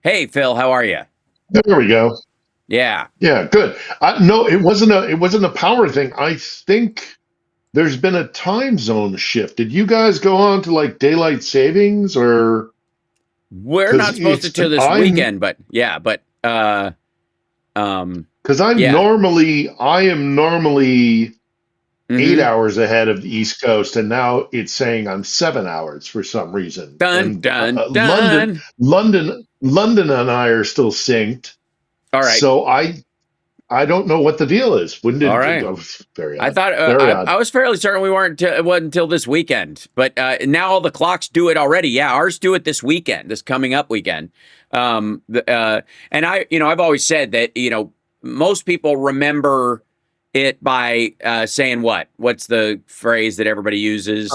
Hey, Phil, how are you? There we go. Yeah. Yeah, good. No, it wasn't a power thing. I think there's been a time zone shift. Did you guys go on to like daylight savings or We're because not supposed to it's till this I'm weekend, but yeah, um because I'm yeah. normally I am normally 8 Mm-hmm. hours ahead of the East Coast, and now it's saying I'm 7 hours for some reason. Dun And dun London, dun. London, and I are still synced. All right. So I don't know what the deal is. When All did right. oh, very I odd, thought very I odd. was fairly certain we weren't it wasn't until this weekend, but now all the clocks do it already. Yeah, ours do it this weekend, this coming up weekend. And I've always said that most people remember it by saying what? What's the phrase that everybody uses?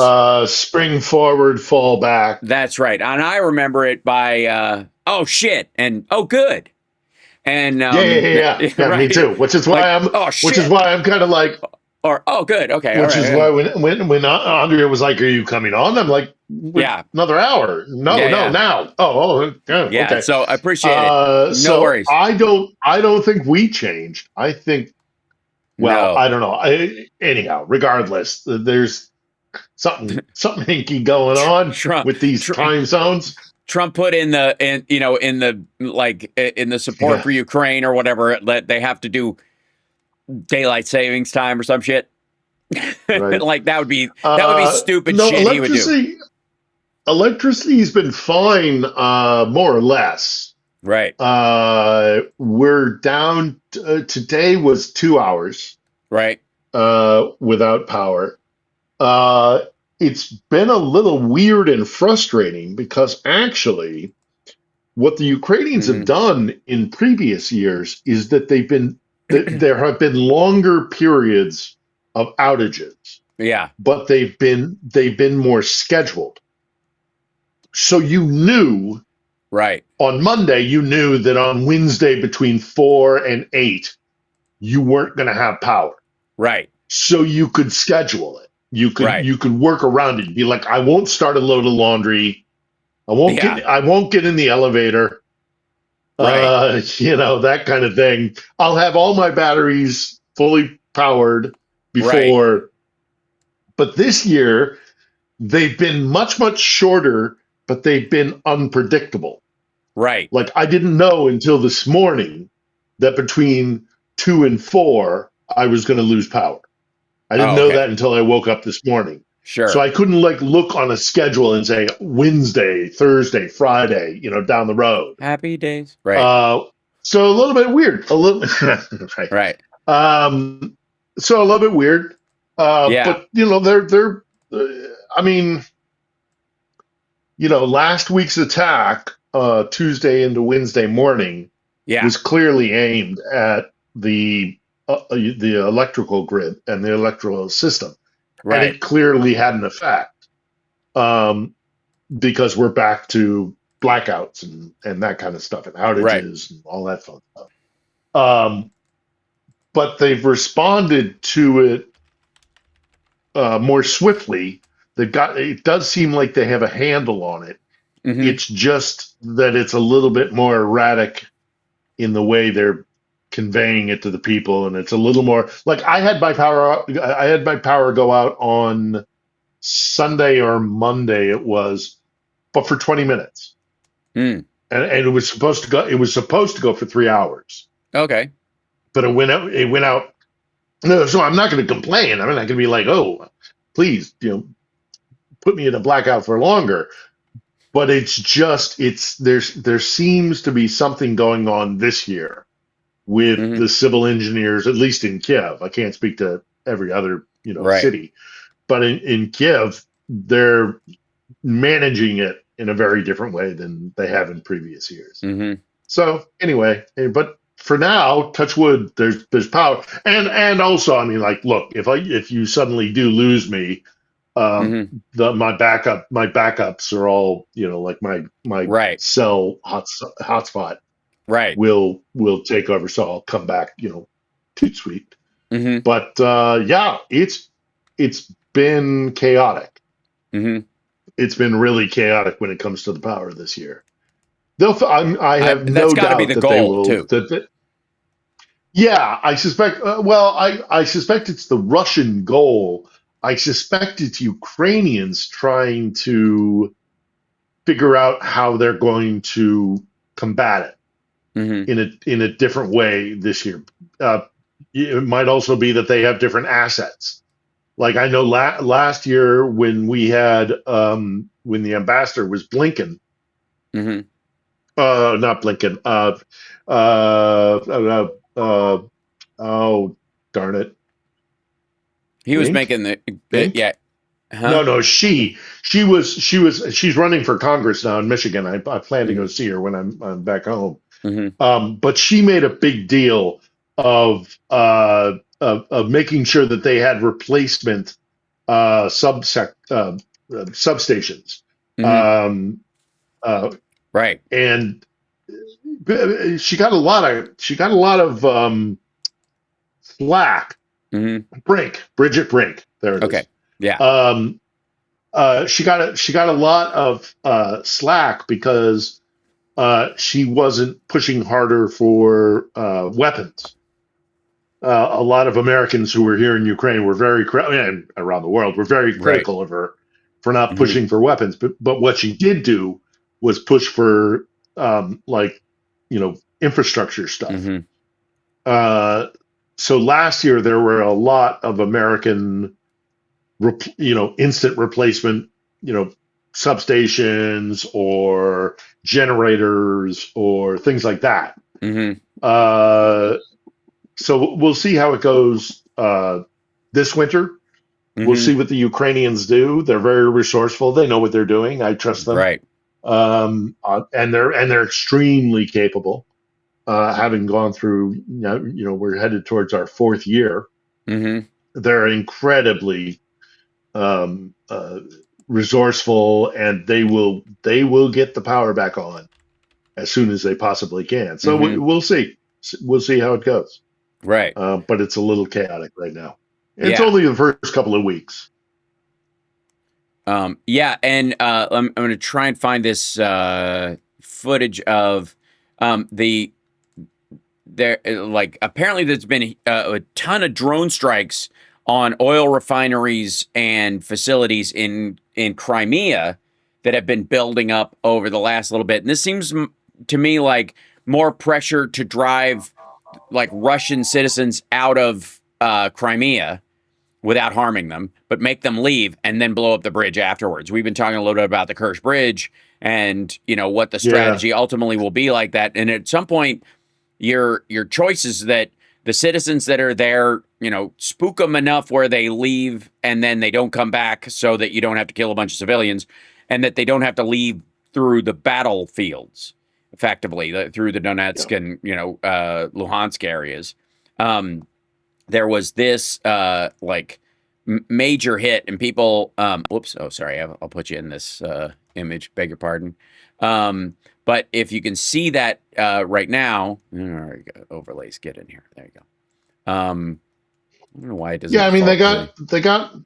Spring forward, fall back. That's right. And I remember it by oh shit and oh good. And Yeah, yeah, yeah, yeah. Yeah, me right. too. Like oh Which is shit why I'm kind of like, or oh good. Okay. All which is right. why when Andrea was like, "Are you coming on?" I'm like, "With Yeah. another hour? No, Yeah, no, yeah. now. Oh, yeah, Yeah, okay. so I appreciate it. No So worries. I don't think we changed. I think, well, No. I don't know. Anyhow, regardless, there's something hinky going on Trump with these Tr- time zones. Trump put in the in the like in the support Yeah, for Ukraine or whatever that they have to do daylight savings time or some shit. right. Like that would be stupid No, shit he would do. electricity's been fine, more or less. Right. We're down. Today was 2 hours Right. without power. Uh, it's been a little weird and frustrating because actually, what the Ukrainians have Hmm. done in previous years is that there have been longer periods of outages, Yeah. but they've been more scheduled. So Right. on Monday, you knew that on Wednesday between 4 and 8, you weren't going to have power. Right. So you could schedule it. Right. You could work around it. You'd be like, I won't start a load of laundry. Yeah. I won't get in the elevator. Right. That kind of thing. I'll have all my batteries fully powered Right. before. But this year, they've been much, much shorter, but they've been unpredictable. Right. Like I didn't know until this morning that between 2 and 4, I was going to lose power. I didn't Oh, know okay. that until I woke up this morning. So Sure. I couldn't like look on a schedule and say Wednesday, Thursday, Friday, down the road. Happy days. Right. Uh, so a little bit weird, a little right. Right. Um, so a little bit weird, Yeah. but uh, I mean, last week's attack, Tuesday into Wednesday morning, Yeah. was clearly aimed at the electrical grid and the electrical system, and Right. it clearly had an effect, um, because we're back to blackouts and that kind of stuff and Right. outages and all that fun stuff. Um, but they've responded to it more swiftly. It does seem like they have a handle on it. Hmm. It's just that it's a little bit more erratic in the way they're conveying it to the people, and it's a little more like I had my power go out on Sunday or Monday it was, but for 20 minutes. Mm. And it was supposed to go for 3 hours, Okay. but it went out. No, so I'm not going to complain. I'm not going to be like, oh, please, put me in a blackout for longer. But there seems to be something going on this year with Hmm. the civil engineers, at least in Kiev. I can't speak to every other, Right. city, but in Kiev, they're managing it in a very different way than they have in previous years. Hmm. So anyway, but for now, touch wood, there's power, and also, I mean, like, look, if you suddenly do lose me, um, Hmm. my backups are all, like my Right. cell hotspot Right. will take over, so I'll come back, toot sweet. Hmm. But yeah, it's been chaotic. Hmm. It's been really chaotic when it comes to the power this year. I have That's no got to be doubt the that they goal will. too. Yeah, I suspect. Well, I suspect it's the Russian goal. I suspect it's Ukrainians trying to figure out how they're going to combat it Hmm. in a different way this year. Uh, it might also be that they have different assets. Like I know last year when we had when the ambassador was Blinken, Hmm. not Blinken, uh, uh, uh, oh darn it, He was Bink, making the Bink. yeah, huh? No, she's running for Congress now in Michigan. I plan to go see her when I'm back home. Hmm. But she made a big deal of making sure that they had replacement substations, Hmm. um, uh, Right. and she got a lot of slack. Hmm. Bridget Brink, there it Okay. is. Yeah. Um, she got a lot of slack because she wasn't pushing harder for weapons. A lot of Americans who were here in Ukraine were and around the world were very Right. critical of her for not Hmm. pushing for weapons. But what she did do was push for like infrastructure stuff. Hmm. Uh, so last year there were a lot of American instant replacement, you know, substations or generators or things like that. Hmm. Uh, so we'll see how it goes this winter. We'll Hmm. see what the Ukrainians do. They're very resourceful. They know what they're doing. I trust them. Right. And they're extremely capable. Having gone through, we're headed towards our fourth year. Hmm. They're incredibly um, uh, resourceful, and they will get the power back on as soon as they possibly can. So Hmm. we'll see. We'll see how it goes. Right. But it's a little chaotic right now. It's Yeah. only the first couple of weeks. Yeah, and I'm going to try and find this footage of the there. Like apparently, there's been a ton of drone strikes on oil refineries and facilities in Crimea that have been building up over the last little bit. And this seems to me like more pressure to drive like Russian citizens out of Crimea without harming them, but make them leave and then blow up the bridge afterwards. We've been talking a little bit about the Kerch Bridge and what the Yeah, strategy ultimately will be like that. And at some point, your choice is that the citizens that are there, spook them enough where they leave and then they don't come back, so that you don't have to kill a bunch of civilians, and that they don't have to leave through the battlefields, effectively through the yeah, Donetsk and Luhansk areas. Um, there was this like major hit, and people whoops, oh sorry, I'll put you in this image, beg your pardon. But if you can see that right now, there you go, overlays, get in here, there you go. I don't know why it doesn't yeah. I mean, default to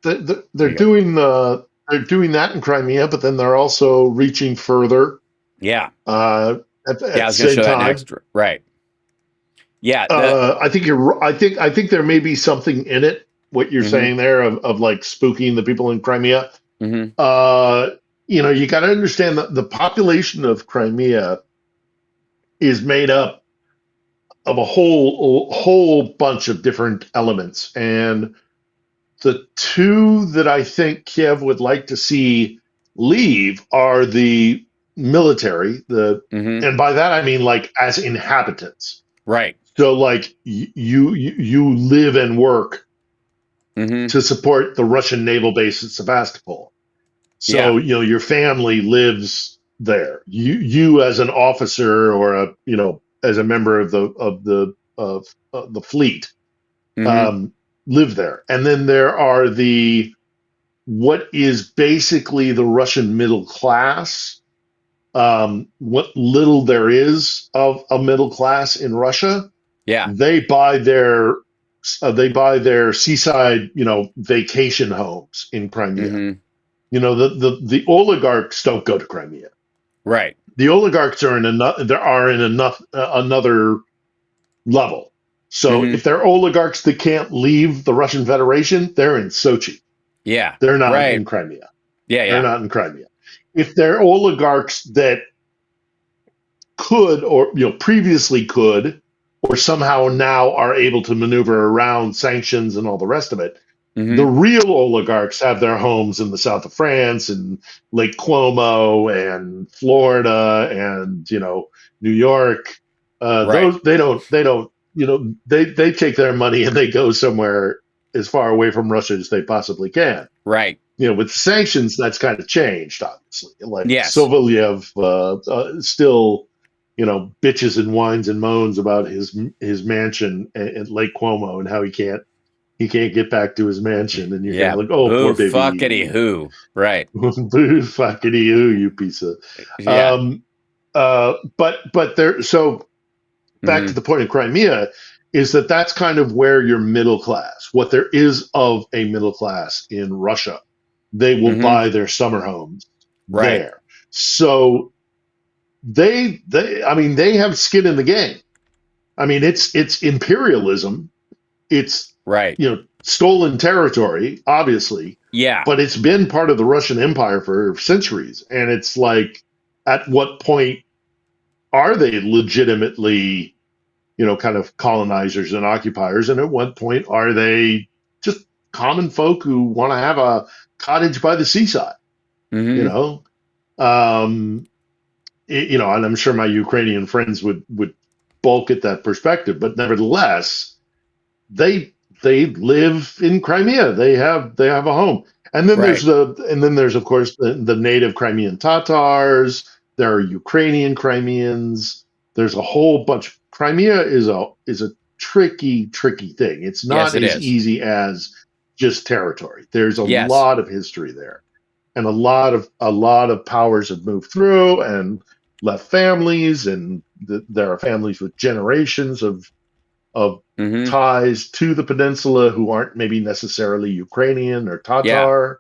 the, they're there you go. doing that in Crimea, but then they're also reaching further Yeah, at yeah, I the was gonna same show that time. next, right. Yeah, the I think you're. I think there may be something in it. What you're mm-hmm, saying there of like spooking the people in Crimea. mm-hmm, Uh, you got to understand that the population of Crimea is made up of a whole bunch of different elements, and the two that I think Kiev would like to see leave are the military, mm-hmm, and by that I mean like as inhabitants. right, So like you live and work mm-hmm, to support the Russian naval base at Sevastopol. yeah, So your family lives there. You as an officer or as a member of the fleet mm-hmm, um, live there. And then there are the what is basically the Russian middle class. What little there is of a middle class in Russia, yeah, they buy their seaside, vacation homes in Crimea. mm-hmm, The oligarchs don't go to Crimea. right, the oligarchs are in another level. So Hmm. if they're oligarchs that can't leave the Russian Federation, they're in Sochi. Yeah. They're not Right. in Crimea. Yeah. They're Yeah. not in Crimea. If they're oligarchs that could, or previously could, or somehow now are able to maneuver around sanctions and all the rest of it, the Hmm. real oligarchs have their homes in the south of France and Lake Como and Florida and New York. Right. Those they don't they take their money and they go somewhere as far away from Russia as they possibly can. Right. With sanctions, that's kind of changed, obviously. Like Yes. Sovalyev still, bitches and whines and moans about his mansion at Lake Como and how he can't get back to his mansion, and you're kind Yeah. of like, oh, Boo poor fuckity baby, who. Right. boo fuckity you piece of. Yeah. Um, but there. So back to Hmm. the point of Crimea is that's kind of where your middle class, what there is of a middle class in Russia, they will Hmm. buy their summer homes Right. there. So I mean, they have skin in the game. I mean, it's imperialism. It's Right. stolen territory, obviously, Yeah. but it's been part of the Russian Empire for centuries. And it's like, at what point are they legitimately kind of colonizers and occupiers? And at what point are they just common folk who want to have a cottage by the seaside? You Hmm. know, um, and I'm sure my Ukrainian friends would balk at that perspective, but nevertheless, they they live in Crimea. They have a home. Right. And then there's of course the native Crimean Tatars. There are Ukrainian Crimeans. There's a whole bunch. Crimea is a tricky thing. It's Yes, not it as is. easy as just territory. There's a Yes. lot of history there, and a lot of powers have moved through and left families, and there are families with generations of Hmm. ties to the peninsula who aren't maybe necessarily Ukrainian or Yeah. Tatar.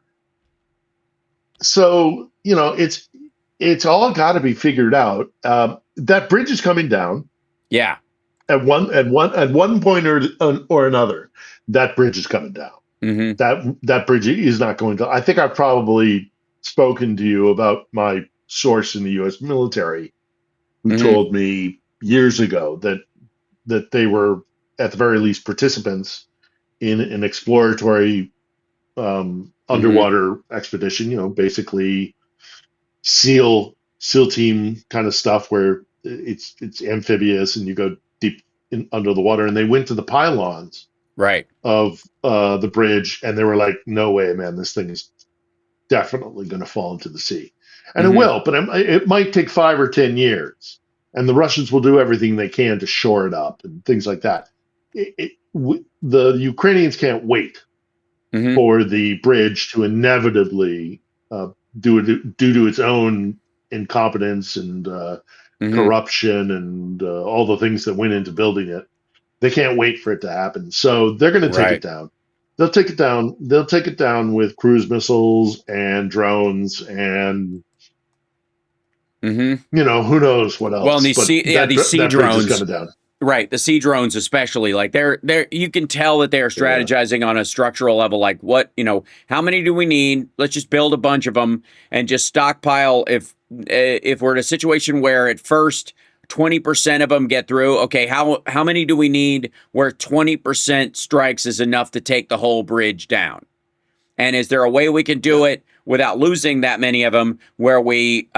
So it's all got to be figured out. That bridge is coming down Yeah. at one point or another. That bridge is coming down. Hmm. That bridge is not going to. I think I've probably spoken to you about my source in the U.S. military, who Hmm. told me years ago that they were at the very least participants in an exploratory Hmm. underwater expedition. Basically SEAL team kind of stuff where it's amphibious and you go deep under the water. And they went to the pylons Right. of the bridge, and they were like, "No way, man! This thing is definitely going to fall into the sea," and it Hmm. will. But it might take 5 or 10 years, and the Russians will do everything they can to shore it up and things like that. The Ukrainians can't wait Hmm. for the bridge to inevitably do it due to its own incompetence and Hmm. corruption and all the things that went into building it. They can't wait for it to happen, so they're going to take it Right. down. They'll take it down. They'll take it down with cruise missiles and drones and Hmm. who knows what Well, and else. these But sea, yeah, these sea that bridge is drones. coming down. Right, the sea drones especially, like they're you can tell that they're Yeah. strategizing on a structural level. Like, what, how many do we need? Let's just build a bunch of them and just stockpile. If we're in a situation where at first 20% of them get through, okay, how many do we need where 20% strikes is enough to take the whole bridge down? And is there a way we can do Yeah. it without losing that many of them, where we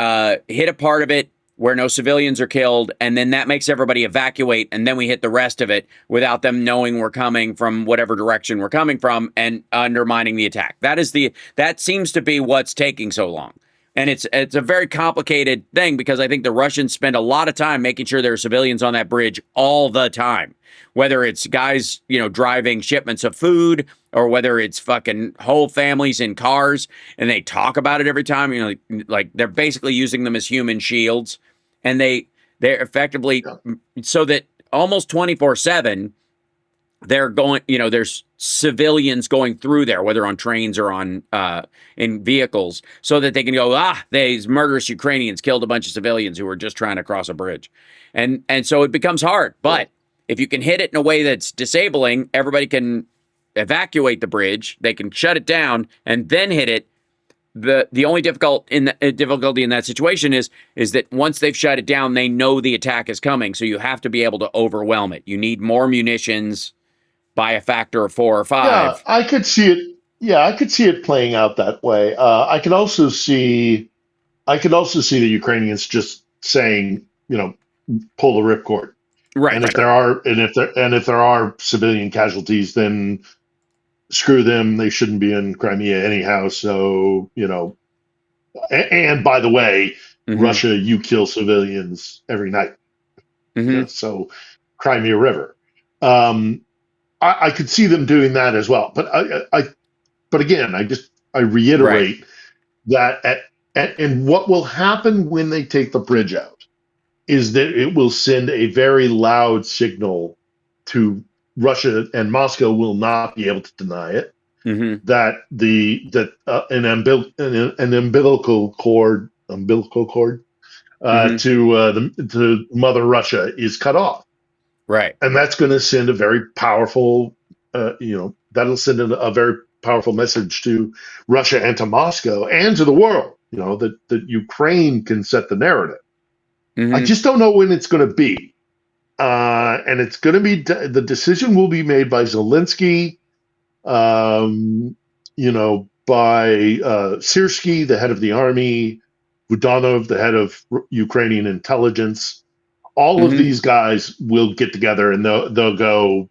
hit a part of it where no civilians are killed, and then that makes everybody evacuate, and then we hit the rest of it without them knowing we're coming from whatever direction we're coming from and undermining the attack? That seems to be what's taking so long. And it's a very complicated thing because I think the Russians spend a lot of time making sure there are civilians on that bridge all the time. Whether it's guys, driving shipments of food, or whether it's fucking whole families in cars, and they talk about it every time, like they're basically using them as human shields. And they're effectively, Yeah. so that almost 24/7 they're going, there's civilians going through there, whether on trains or on in vehicles, so that they can go, these murderous Ukrainians killed a bunch of civilians who were just trying to cross a bridge, and so it becomes hard. But if you can hit it in a way that's disabling, everybody can evacuate the bridge, they can shut it down, and then hit it. The only difficulty in that situation is that once they've shut it down, they know the attack is coming. So you have to be able to overwhelm it. You need more munitions by a factor of 4 or Yeah, 5. I could see it. Yeah, I could see it playing out that way. I could also see the Ukrainians just saying, pull the ripcord. Right, And if right. there are civilian casualties, then screw them. They shouldn't be in Crimea anyhow. So, and by the way, Mm-hmm. Russia, you kill civilians every night. Mm-hmm. So Crimea River. Um, I could see them doing that as well. But again, I Right. reiterate that and what will happen when they take the bridge out is that it will send a very loud signal to Russia, and Moscow will not be able to deny it, Mm-hmm. that an umbilical cord Mm-hmm. to Mother Russia is cut off, Right. and that's going to send a very powerful, that'll send a very powerful message to Russia and to Moscow and to the world. That Ukraine can set the narrative. I Mm-hmm. just don't know when it's going to be. And it's going to be the decision will be made by Zelensky, by Syrskyi, the head of the army, Budanov, the head of Ukrainian intelligence. All of Mm-hmm. these guys will get together and they'll go,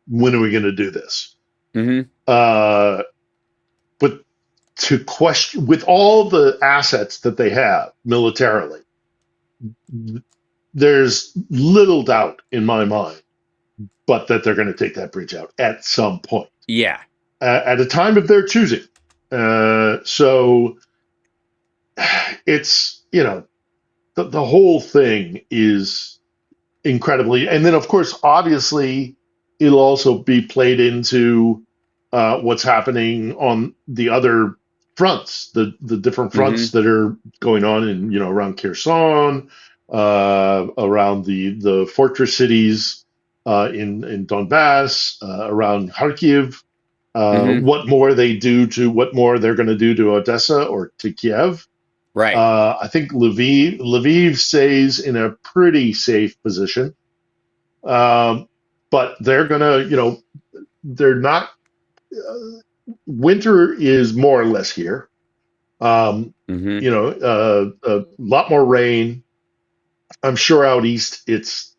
when are we going to do this? Mm-hmm. Uh, but to question, with all the assets that they have militarily, there's little doubt in my mind, but that they're going to take that bridge out at some point, Yeah. at a time of their choosing. So it's, the whole thing is incredibly, and then of course, obviously, it'll also be played into what's happening on the other fronts, the different Mm-hmm. fronts that are going on in, around Kherson, around the fortress cities in Donbass, around Kharkiv. Mm-hmm. What more they're going to do to Odessa or to Kiev. Right. I think Lviv stays in a pretty safe position, but they're gonna, they're not. Winter is more or less here. Mm-hmm. A lot more rain. I'm sure out east it's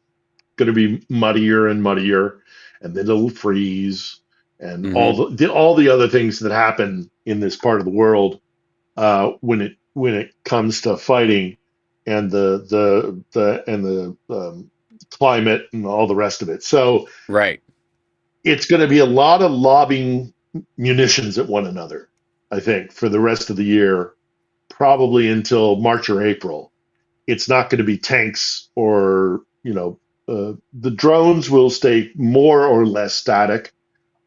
going to be muddier and muddier, and then it'll freeze, and Mm-hmm. all the other things that happen in this part of the world when it comes to fighting and the climate and all the rest of it. So Right. it's going to be a lot of lobbing munitions at one another, I think, for the rest of the year, probably until March or April. It's not going to be tanks or, the drones will stay more or less static.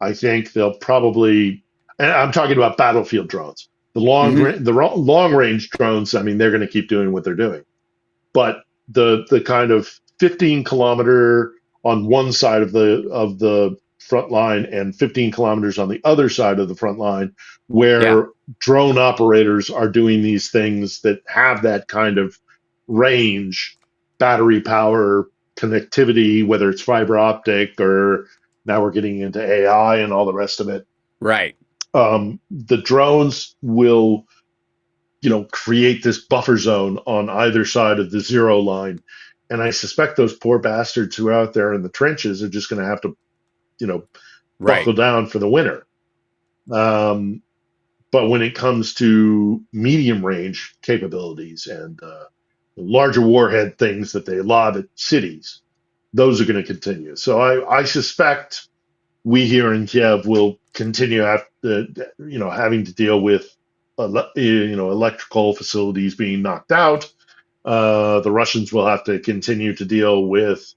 I think they'll probably, and I'm talking about battlefield drones. Mm-hmm. The long range drones, I mean, they're going to keep doing what they're doing. But the kind of 15-kilometer on one side of the front line and 15 kilometers on the other side of the front line, Yeah. where drone operators are doing these things that have that kind of range, battery power, connectivity, whether it's fiber optic or now we're getting into AI and all the rest of it. Right. The drones will, create this buffer zone on either side of the zero line. And I suspect those poor bastards who are out there in the trenches are just going to have to, you know, Right. buckle down for the winter. Um, but when it comes to medium range capabilities and larger warhead things that they lob at cities, those are going to continue. So I suspect we here in Kiev will continue having to deal with electrical facilities being knocked out. The Russians will have to continue to deal with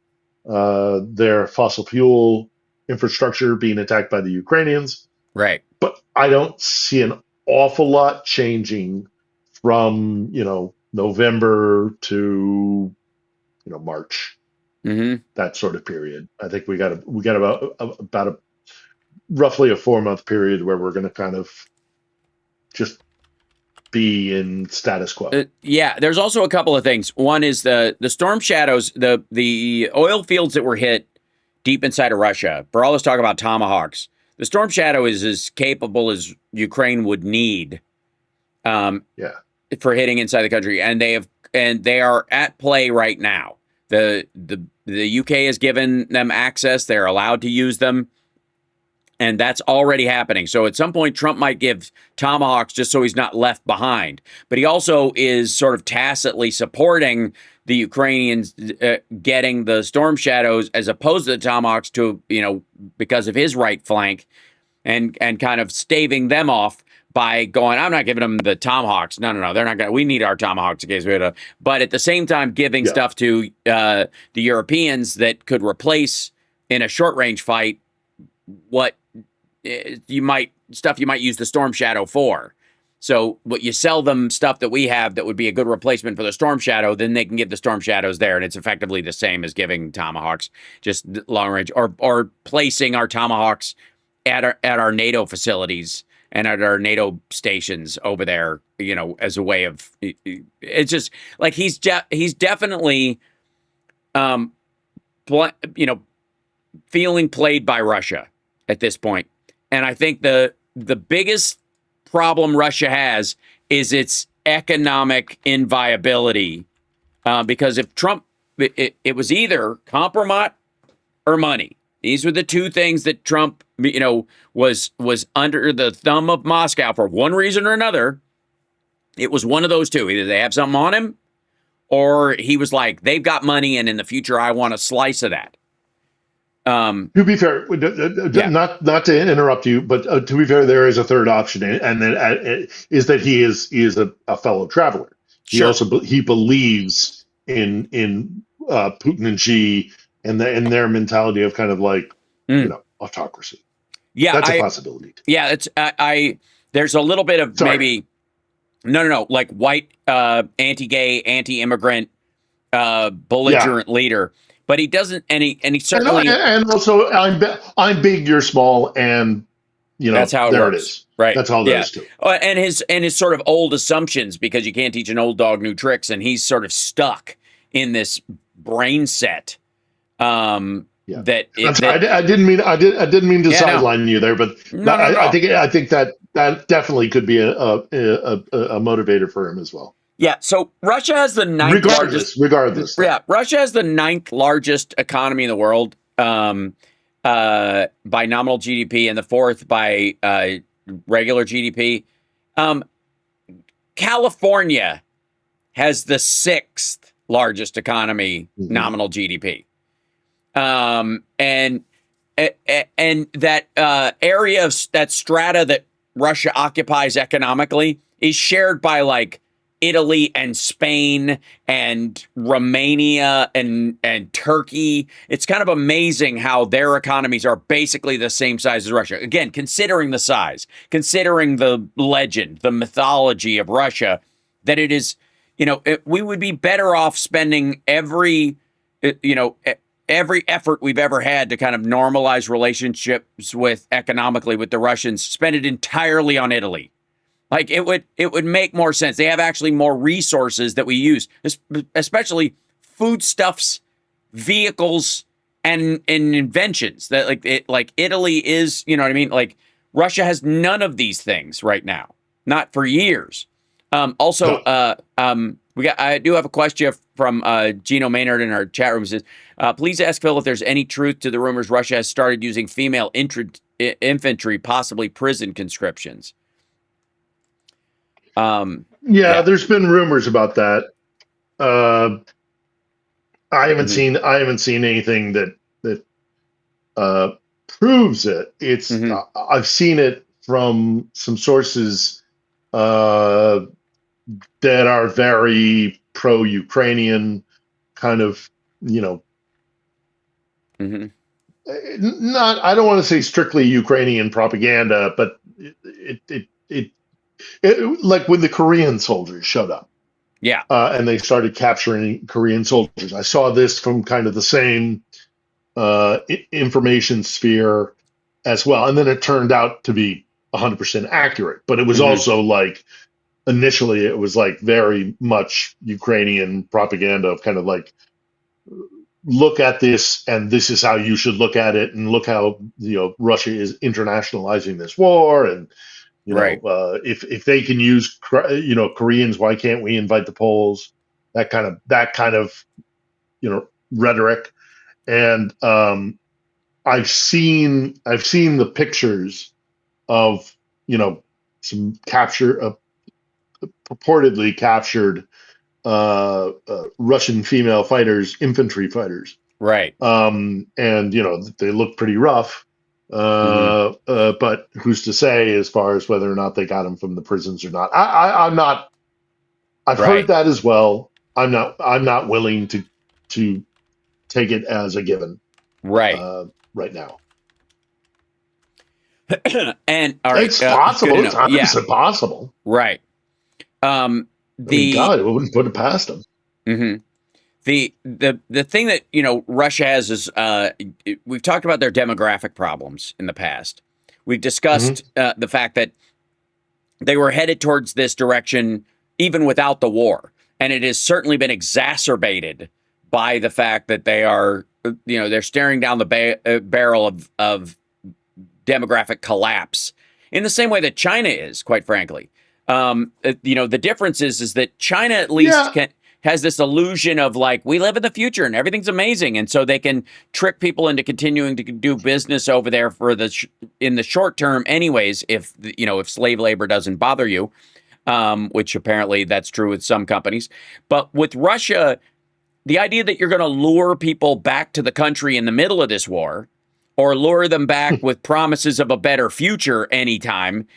their fossil fuel infrastructure being attacked by the Ukrainians. Right. But I don't see an awful lot changing from November to March, Mm-hmm. that sort of period. I think we got about a roughly a 4-month period where we're going to kind of just be in status quo. Yeah, there's also a couple of things. One is the storm shadows, the oil fields that were hit deep inside of Russia. For all this talk about tomahawks, the storm shadow is as capable as Ukraine would need Yeah. for hitting inside the country, and they are at play right now. The UK has given them access; they're allowed to use them, and that's already happening. So at some point, Trump might give tomahawks just so he's not left behind. But he also is sort of tacitly supporting the Ukrainians getting the storm shadows as opposed to the tomahawks because of his right flank, and kind of staving them off by going, I'm not giving them the tomahawks. No, they're not going to. We need our tomahawks in case we had a. But at the same time, giving stuff to the Europeans that could replace in a short range fight what you might use the storm shadow for. So what you sell them stuff that we have that would be a good replacement for the storm shadow, then they can give the storm shadows there, and it's effectively the same as giving tomahawks, just long range, or placing our tomahawks at our NATO facilities and at our NATO stations over there, as a way of. It's just like he's definitely, feeling played by Russia at this point. And I think the biggest problem Russia has is its economic inviability. Because if Trump, it was either compromise or money. These were the two things that Trump, was under the thumb of Moscow for one reason or another. It was one of those two. Either they have something on him, or he was like, they've got money, and in the future, I want a slice of that. To be fair, not to interrupt you, but to be fair, there is a third option, and then is that he is a fellow traveler. Sure. He believes in Putin and Xi and their mentality of kind of like autocracy. Yeah, that's a possibility. Yeah, it's there's a little bit of maybe no, like white anti-gay, anti-immigrant belligerent leader. But he doesn't, and he certainly, and also I'm big, you're small, and that's how it there works. It is. Right? That's all there is to it. And his sort of old assumptions, because you can't teach an old dog new tricks, and he's sort of stuck in this brain set. I didn't mean to sideline you there, but I think that definitely could be a motivator for him as well. Yeah, so Russia has the ninth largest. Yeah, Russia has the 9th largest economy in the world by nominal GDP, and the 4th by regular GDP. California has the 6th largest economy, nominal GDP. And that area of that strata that Russia occupies economically is shared by like Italy and Spain and Romania and Turkey. It's kind of amazing how their economies are basically the same size as Russia. Again, considering the size, considering the legend, the mythology of Russia, that it is, we would be better off spending every effort we've ever had to kind of normalize relationships economically with the Russians, spend it entirely on Italy. Like it would make more sense. They have actually more resources that we use, especially foodstuffs, vehicles, and inventions. That like Italy is, you know what I mean? Like Russia has none of these things right now, not for years. I do have a question from Gino Maynard in our chat room. It says, please ask Phil if there's any truth to the rumors Russia has started using female infantry, possibly prison conscriptions. There's been rumors about that. I haven't seen anything that proves it. It's I've seen it from some sources that are very pro-Ukrainian, kind of not, I don't want to say strictly Ukrainian propaganda, but like when the Korean soldiers showed up, Yeah. and they started capturing Korean soldiers. I saw this from kind of the same information sphere as well. And then it turned out to be 100% accurate. But it was Hmm. also like, initially, it was like very much Ukrainian propaganda of kind of like, look at this and this is how you should look at it. And look how, Russia is internationalizing this war. And, Right. if they can use, Koreans, why can't we invite the Poles? That kind of, rhetoric. And I've seen the pictures of, some purportedly captured Russian female fighters, infantry fighters, Right. and they look pretty rough. Hmm. But who's to say as far as whether or not they got them from the prisons or not? I'm not. I've heard Right. that as well. I'm not. I'm not willing to take it as a given Right. uh, right now. And all right, It's good to possible. It's know. Yeah. 100% possible. Right. I mean, The God, I wouldn't put it past them. mhm. The thing that Russia has is we've talked about their demographic problems in the past. We've Hmm. discussed the fact that they were headed towards this direction even without the war, and it has certainly been exacerbated by the fact that they are they're staring down the barrel of demographic collapse in the same way that China is, quite frankly. The difference is that China at least Yeah, has this illusion of like we live in the future and everything's amazing, and so they can trick people into continuing to do business over there for in the short term, anyways. If slave labor doesn't bother you, which apparently that's true with some companies, but with Russia, the idea that you're going to lure people back to the country in the middle of this war or lure them back with promises of a better future anytime,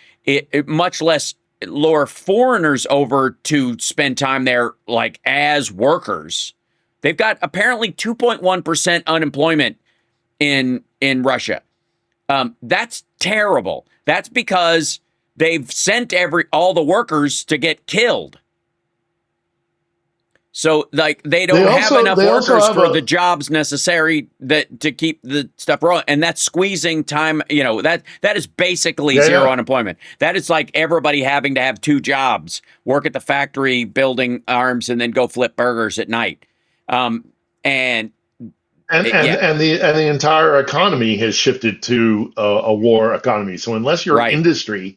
much less lure foreigners over to spend time there like as workers. They've got apparently 2.1% unemployment in Russia. That's terrible. That's because they've sent all the workers to get killed. So like they they don't have also enough they also workers have for a the jobs necessary that to keep the stuff rolling, and that's squeezing time. That is basically yeah, zero yeah. unemployment. That is like everybody having to have two jobs: work at the factory building arms, and then go flip burgers at night. And And yeah, the entire economy has shifted to a war economy. So unless your right, industry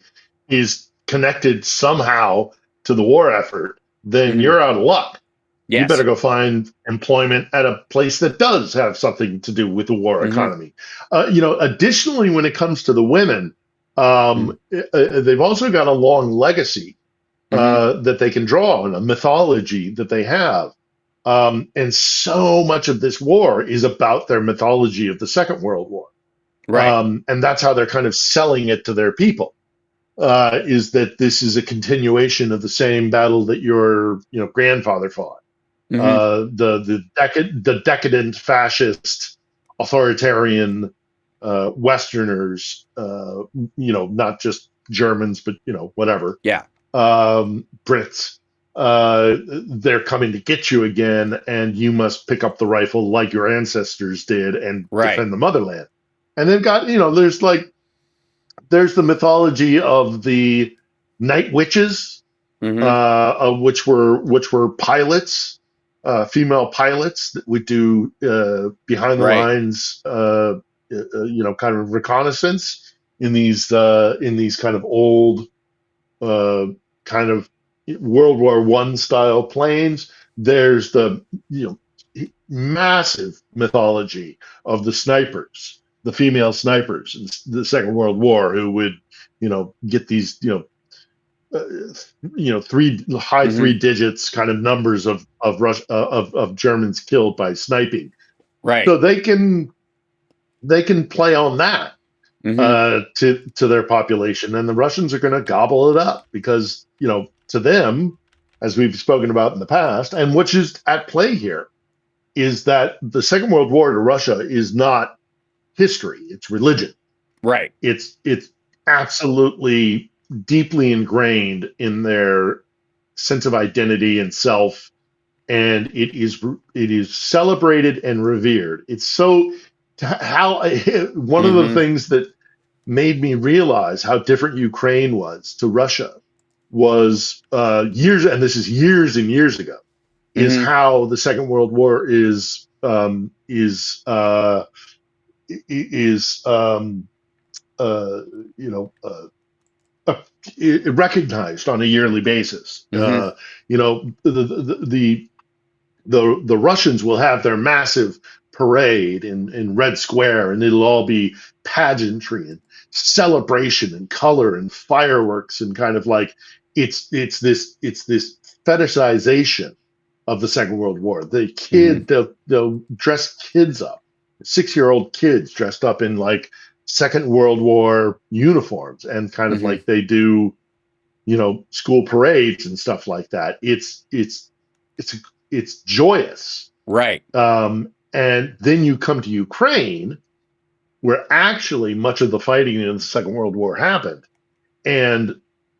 is connected somehow to the war effort, then hmm, you're out of luck. You better yes, go find employment at a place that does have something to do with the war hmm, economy. Additionally, when it comes to the women, they've also got a long legacy hmm, that they can draw on, a mythology that they have. And so much of this war is about their mythology of the Second World War. right, And that's how they're kind of selling it to their people. Is that this is a continuation of the same battle that your grandfather fought? hmm, The decadent fascist authoritarian Westerners, not just Germans, but whatever, yeah, Brits. They're coming to get you again, and you must pick up the rifle like your ancestors did and right, defend the motherland. And they've got, there's the mythology of the night witches, hmm, of which were pilots, female pilots that would do behind the right, lines, kind of reconnaissance in these kind of old, uh, kind of World War One style planes. There's the massive mythology of the snipers, the female snipers in the Second World War, who would get these three high hmm, three digits kind of numbers of Germans killed by sniping. right, So they can play on that hmm, to their population, and the Russians are going to gobble it up because to them, as we've spoken about in the past, and which is at play here, is that the Second World War to Russia is not history, it's religion. Right. It's absolutely deeply ingrained in their sense of identity and self, and it is celebrated and revered. It's so how one of the Mm-hmm. things that made me realize how different Ukraine was to Russia was years, and this is years and years ago, is Mm-hmm. how the Second World War is uh, you know uh, recognized on a yearly basis. Mm-hmm. The Russians will have their massive parade in Red Square, and it'll all be pageantry and celebration and color and fireworks and kind of like it's this fetishization of the Second World War. The Mm-hmm. kid they'll dress kids up, 6-year-old kids dressed up in like Second World War uniforms, and kind of Mm-hmm. like they do school parades and stuff like that. It's it's joyous. Right. And then you come to Ukraine, where actually much of the fighting in the Second World War happened, and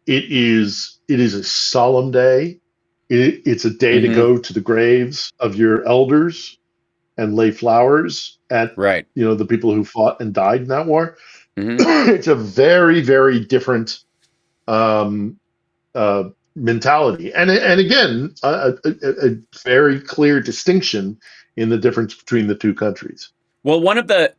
it is a solemn day. It's a day to Mm-hmm. go to the graves of your elders and lay flowers at Right. the people who fought and died in that war. Mm-hmm. It's a very, very different um, mentality, and again, a very clear distinction in the difference between the two countries. Well, one of the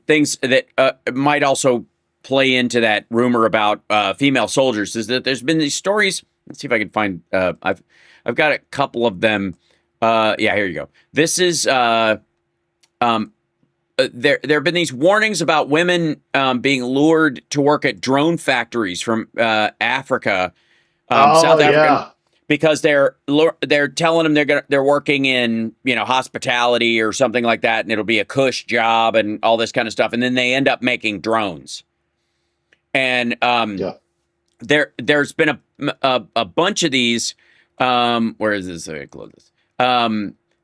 things that might also play into that rumor about female soldiers is that there's been these stories. Let's see if I can find. I've got a couple of them. Yeah, here you go. This is um, there have been these warnings about women being lured to work at drone factories from Africa, Oh South African, yeah, because they're telling them they're working in hospitality or something like that, and it'll be a cush job and all this kind of stuff, and then they end up making drones. And yeah. there's been a bunch of these. Where is this? Let me close this.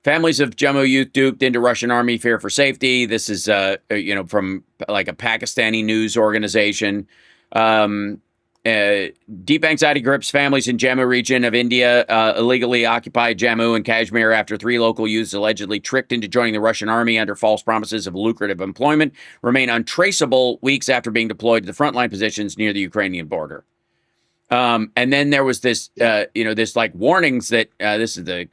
Families of Jammu youth duped into Russian army, fear for safety. This is from like a Pakistani news organization. Um, Deep anxiety grips families in Jammu region of India, illegally occupied Jammu and Kashmir after 3 local youths allegedly tricked into joining the Russian army under false promises of lucrative employment remain untraceable weeks after being deployed to the frontline positions near the Ukrainian border. And then there was this, Yeah. this like warnings that this is the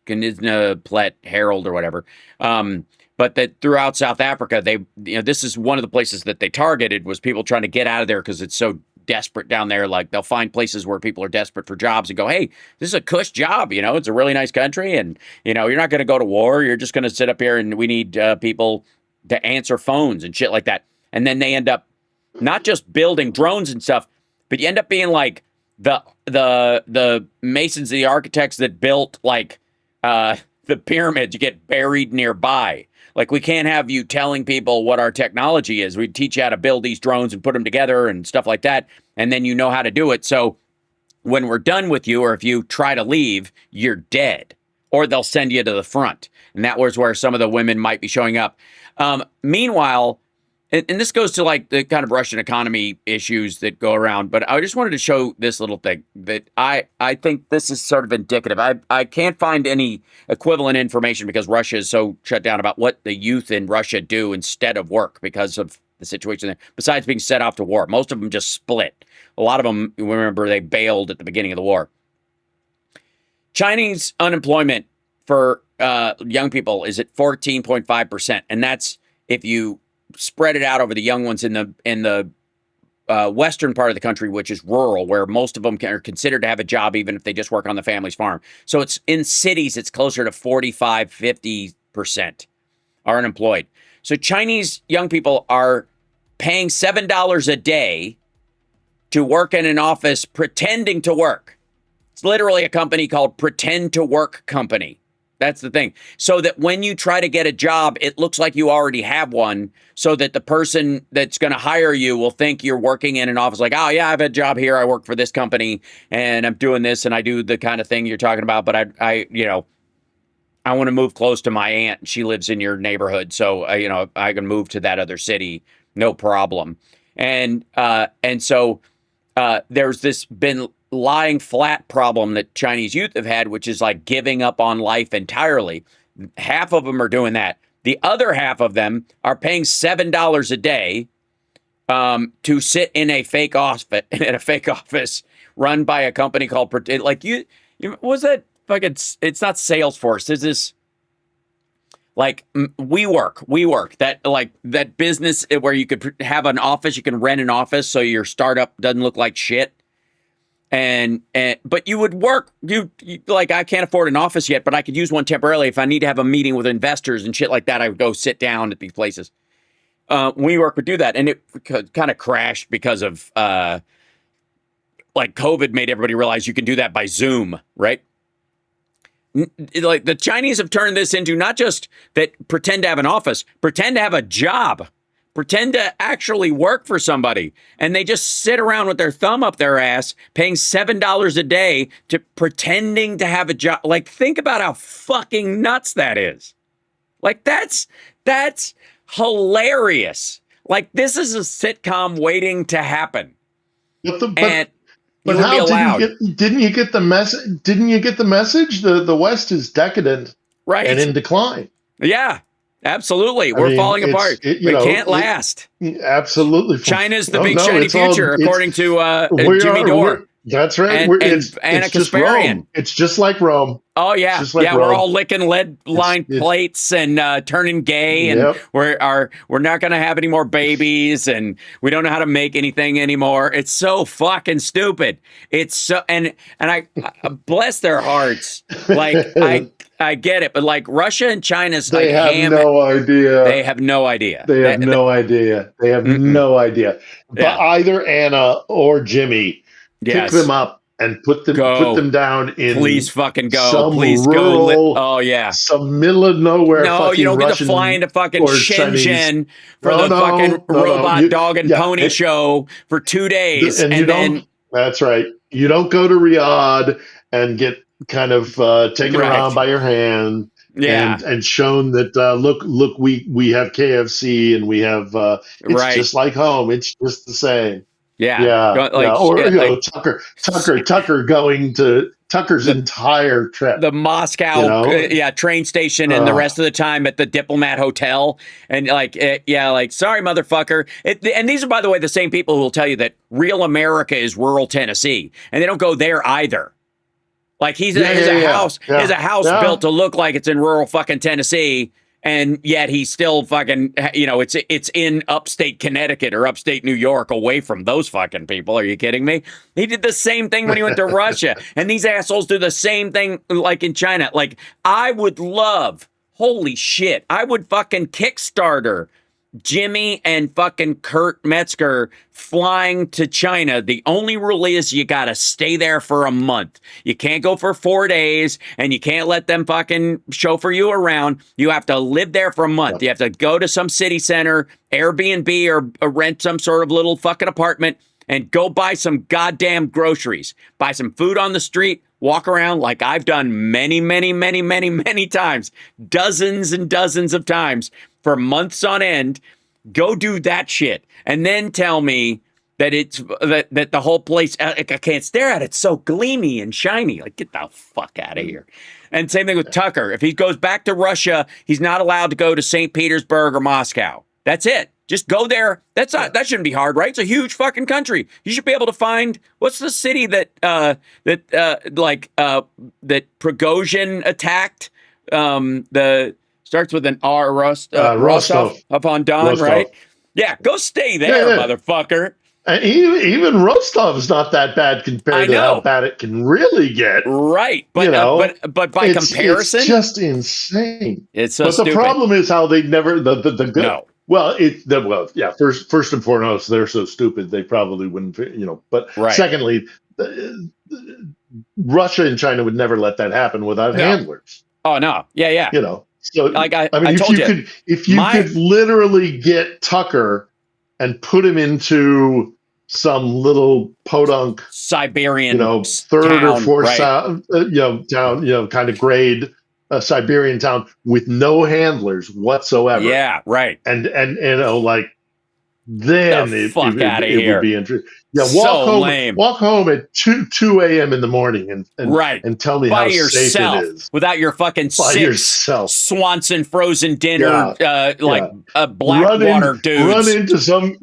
Knizna Plet Herald or whatever. But that throughout South Africa, this is one of the places that they targeted was people trying to get out of there because it's so desperate down there. Like they'll find places where people are desperate for jobs and go, hey, this is a cush job. It's a really nice country. And, you're not going to go to war. You're just going to sit up here and we need people to answer phones and shit like that. And then they end up not just building drones and stuff, but you end up being like the masons, the architects that built like the pyramids. You get buried nearby. Like we can't have you telling people what our technology is. We teach you how to build these drones and put them together and stuff like that, and then you know how to do it. So when we're done with you, or if you try to leave, you're dead, or they'll send you to the front. And that was where some of the women might be showing up. Meanwhile, and this goes to like the kind of Russian economy issues that go around, but I just wanted to show this little thing that I think this is sort of indicative. I can't find any equivalent information because Russia is so shut down about what the youth in Russia do instead of work because of the situation there, besides being set off to war. Most of them just split. A lot of them, remember, they bailed at the beginning of the war. Chinese unemployment for young people is at 14.5%, and that's if you spread it out over the young ones in the western part of the country, which is rural, where most of them are considered to have a job even if they just work on the family's farm. So it's in cities, it's closer to 45-50% are unemployed. So Chinese young people are paying $7 a day to work in an office pretending to work. It's literally a company called Pretend to Work Company. That's the thing. So that when you try to get a job, it looks like you already have one, so that the person that's going to hire you will think you're working in an office like, oh, yeah, I have a job here. I work for this company and I'm doing this and I do the kind of thing you're talking about. But I I want to move close to my aunt. She lives in your neighborhood, so I can move to that other city, no problem. And so there's this been lying flat problem that Chinese youth have had, which is like giving up on life entirely. Half of them are doing that. The other half of them are paying $7 a day to sit in a fake office run by a company called like you was that fucking, it's not Salesforce. This is like WeWork, that business where you could have an office, you can rent an office so your startup doesn't look like shit. And but you would work, you like, I can't afford an office yet, but I could use one temporarily if I need to have a meeting with investors and shit like that. I would go sit down at these places. WeWork would do that, and it kind of crashed because of like COVID made everybody realize you can do that by Zoom, right? Like the Chinese have turned this into not just that pretend to have an office, pretend to have a job, pretend to actually work for somebody. And they just sit around with their thumb up their ass, paying $7 a day to pretending to have a job. Like, think about how fucking nuts that is. Like, that's hilarious. Like, this is a sitcom waiting to happen. But how didn't you get the message? Didn't you get the message? The West is decadent, right, and in decline. Yeah, absolutely. We're falling apart. We can't last. Absolutely. China's the big shiny future, according to Jimmy Dore. That's right. And Anna Kasparian. It's just like Rome. Oh, yeah. Rome. We're all licking lead-lined plates and turning gay, and we're not going to have any more babies, and we don't know how to make anything anymore. It's so fucking stupid. It's so, and I bless their hearts. Like, I get it, but like Russia and China's, they have no idea. They have no idea. They have no idea. They have no idea. But either Anna or Jimmy pick them up and put them down in. Please fucking go. Some Please rural, go. Oh yeah. Some middle of nowhere. No, you don't get Russian to fly into fucking Shenzhen for fucking robot dog and pony show for 2 days, That's right. You don't go to Riyadh and get kind of taken around by your hand. Yeah, and shown that look, we have KFC and we have it's just like home. It's just the same. Yeah. Or Tucker going to Tucker's entire trip. The Moscow train station and the rest of the time at the Diplomat Hotel. And sorry, motherfucker. And these are, by the way, the same people who will tell you that real America is rural Tennessee. And they don't go there either. Like he has a house built to look like it's in rural fucking Tennessee. And yet he's still fucking, it's in upstate Connecticut or upstate New York, away from those fucking people. Are you kidding me? He did the same thing when he went to Russia. And these assholes do the same thing like in China. Like, I would love, holy shit, I would fucking Kickstarter Jimmy and fucking Kurt Metzger flying to China. The only rule is you got to stay there for a month. You can't go for 4 days, and you can't let them fucking chauffeur you around. You have to live there for a month. You have to go to some city center, Airbnb, or rent some sort of little fucking apartment and go buy some goddamn groceries. Buy some food on the street. Walk around like I've done many, many, many, many, many times. Dozens and dozens of times for months on end. Go do that shit. And then tell me that it's that the whole place, I can't stare at it. It's so gleamy and shiny. Like, get the fuck out of here. And same thing with Tucker. If he goes back to Russia, he's not allowed to go to St. Petersburg or Moscow. That's it. Just go there. That shouldn't be hard, right? It's a huge fucking country. You should be able to find, what's the city that Prigozhin attacked? Starts with an R. Rostov upon Don, right? Yeah, go stay there, motherfucker. And even Rostov's not that bad compared to how bad it can really get. Right. But but by comparison, it's just insane. It's so stupid. But the problem is how they never the no. Well, first and foremost, they're so stupid they probably wouldn't, But secondly, Russia and China would never let that happen without handlers. Oh no, yeah. So like I mean, told if you could literally get Tucker and put him into some little podunk Siberian, third town, or fourth town, kind of grade Siberian town with no handlers whatsoever, Yeah, right. and like The then fuck out of it would here. be interesting. Yeah, So lame. walk home at 2 a.m. in the morning Right. and tell me By how safe it yourself is without your fucking by six yourself. Swanson frozen dinner, Yeah, like yeah. Blackwater Run dudes. into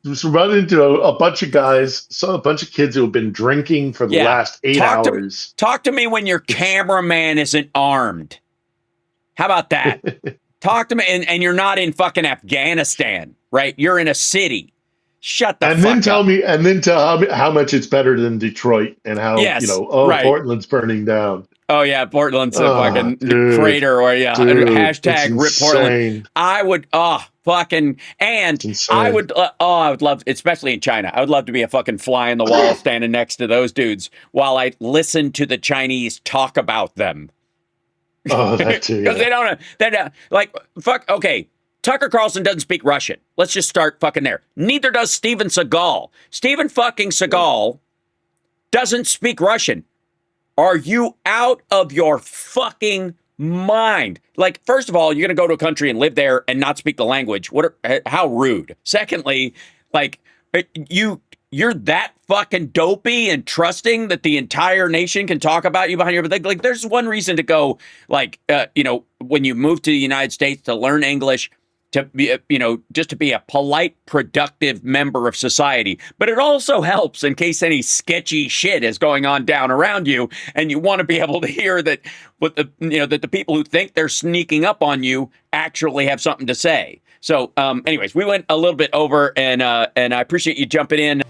just run into a bunch of guys, a bunch of kids who have been drinking for the Yeah. last 8 Talk to hours. talk to me when your cameraman isn't armed. How about that? Talk to me, and you're not in fucking Afghanistan, right? You're in a city. Shut the And fuck up. and then tell me how much it's better than Detroit and how, Yes, oh, right. Portland's burning down. Oh yeah, Portland's a Oh, fucking dude, crater, or yeah, it's hashtag rip Portland. insane. I would, fucking, and It's insane. I would, I would love, especially in China, I would love to be a fucking fly on the wall standing next to those dudes while I listen to the Chinese talk about them. Oh, that too. Because Yeah. they don't, like, fuck, okay. Tucker Carlson doesn't speak Russian. Let's just start fucking there. Neither does Steven Seagal. Steven fucking Seagal doesn't speak Russision. Are you out of your fucking mind? Like, first of all, you're going to go to a country and live there and not speak the language. How rude. Secondly, like, you're that fucking dopey and trusting that the entire nation can talk about you behind your back. Like, there's one reason to go, like, when you move to the United States to learn English, to be, just to be a polite, productive member of society. But it also helps in case any sketchy shit is going on down around you, and you want to be able to hear that that the people who think they're sneaking up on you actually have something to say. So, anyways, we went a little bit over, and I appreciate you jumping in.